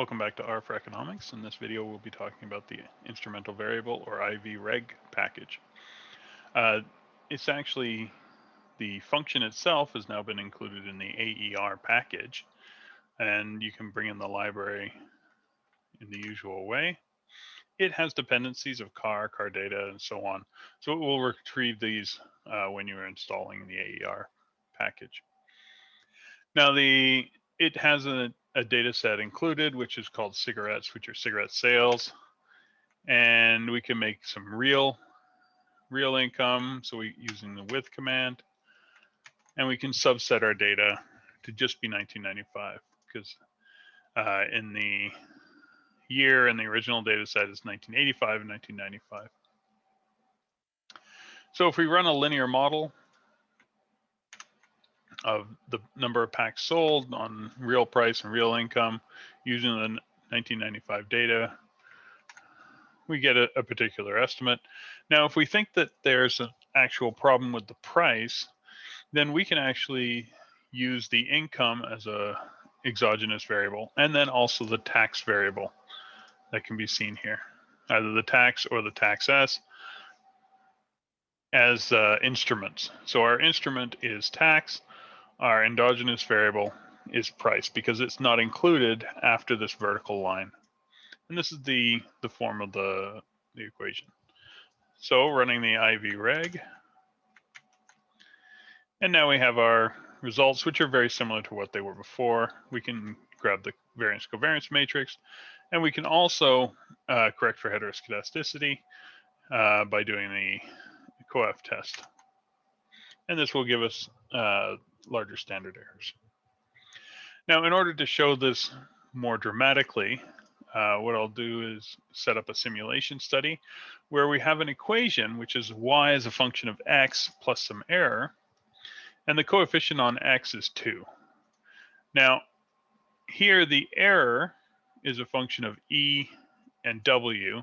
Welcome back to R for Economics. In this video, we'll be talking about the instrumental variable or ivreg package. It's actually, the function itself has now been included in the AER package, and you can bring in the library in the usual way. It has dependencies of car data, and so on. So it will retrieve these when you're installing the AER package. Now, it has a data set included, which is called cigarettes, which are cigarette sales. And we can make some real income. So we using the with command, and we can subset our data to just be 1995 because in the year in the original data set is 1985 and 1995. So if we run a linear model of the number of packs sold on real price and real income using the 1995 data, we get a particular estimate. Now, if we think that there's an actual problem with the price, then we can actually use the income as a exogenous variable, and then also the tax variable that can be seen here, either the tax or the tax S as instruments. So our instrument is tax, our endogenous variable is price because it's not included after this vertical line. And this is the form of the equation. So running the ivreg, and now we have our results, which are very similar to what they were before. We can grab the variance covariance matrix, and we can also correct for heteroscedasticity by doing the coef test. And this will give us larger standard errors. Now, in order to show this more dramatically, what I'll do is set up a simulation study where we have an equation, which is y as a function of x plus some error, and the coefficient on x is 2. Now, here the error is a function of e and w,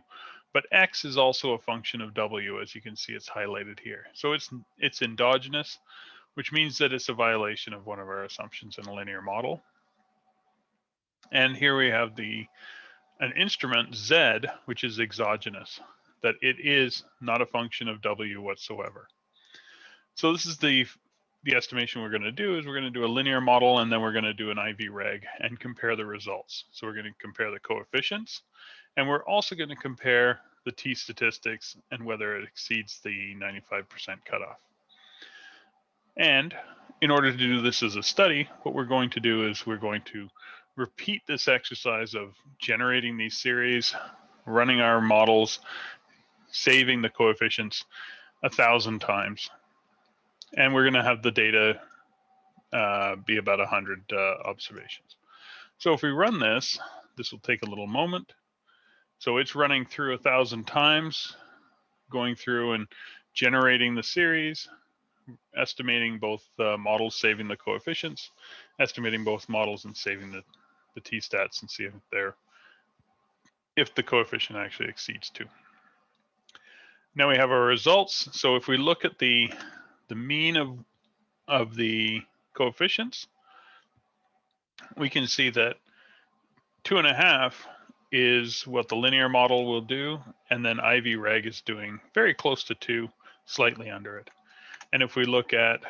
but x is also a function of w, as you can see it's highlighted here. So it's endogenous, which means that it's a violation of one of our assumptions in a linear model. And here we have an instrument z, which is exogenous, that it is not a function of w whatsoever. So this is the estimation we're going to do. Is we're going to do a linear model, and then we're going to do an ivreg and compare the results. So we're going to compare the coefficients, and we're also going to compare the t statistics and whether it exceeds the 95% cutoff. And in order to do this as a study, what we're going to do is we're going to repeat this exercise of generating these series, running our models, saving the coefficients 1,000 times. And we're going to have the data be about 100 observations. So if we run this, this will take a little moment. So it's running through 1,000 times, going through and generating the series, estimating both models, saving the coefficients, estimating both models and saving the t-stats, and see if the coefficient actually exceeds 2. Now we have our results. So if we look at the mean of the coefficients, we can see that 2.5 is what the linear model will do, and then ivreg is doing very close to 2, slightly under it. And if we look at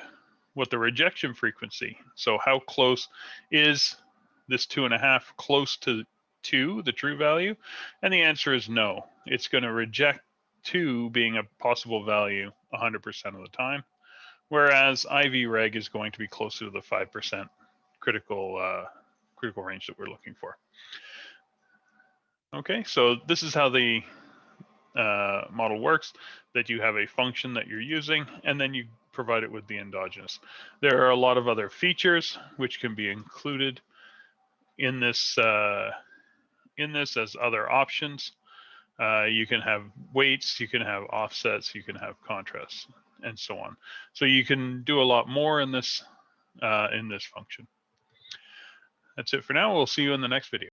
what the rejection frequency, so how close is this 2.5 close to 2, the true value? And the answer is no. It's going to reject 2 being a possible value 100% of the time, whereas ivreg is going to be closer to the 5% critical range that we're looking for. Okay, so this is how the model works, that you have a function that you're using, and then you provide it with the endogenous. There are a lot of other features which can be included in this as other options. You can have weights, you can have offsets, you can have contrasts, and so on. So you can do a lot more in this function. That's it for now. We'll see you in the next video.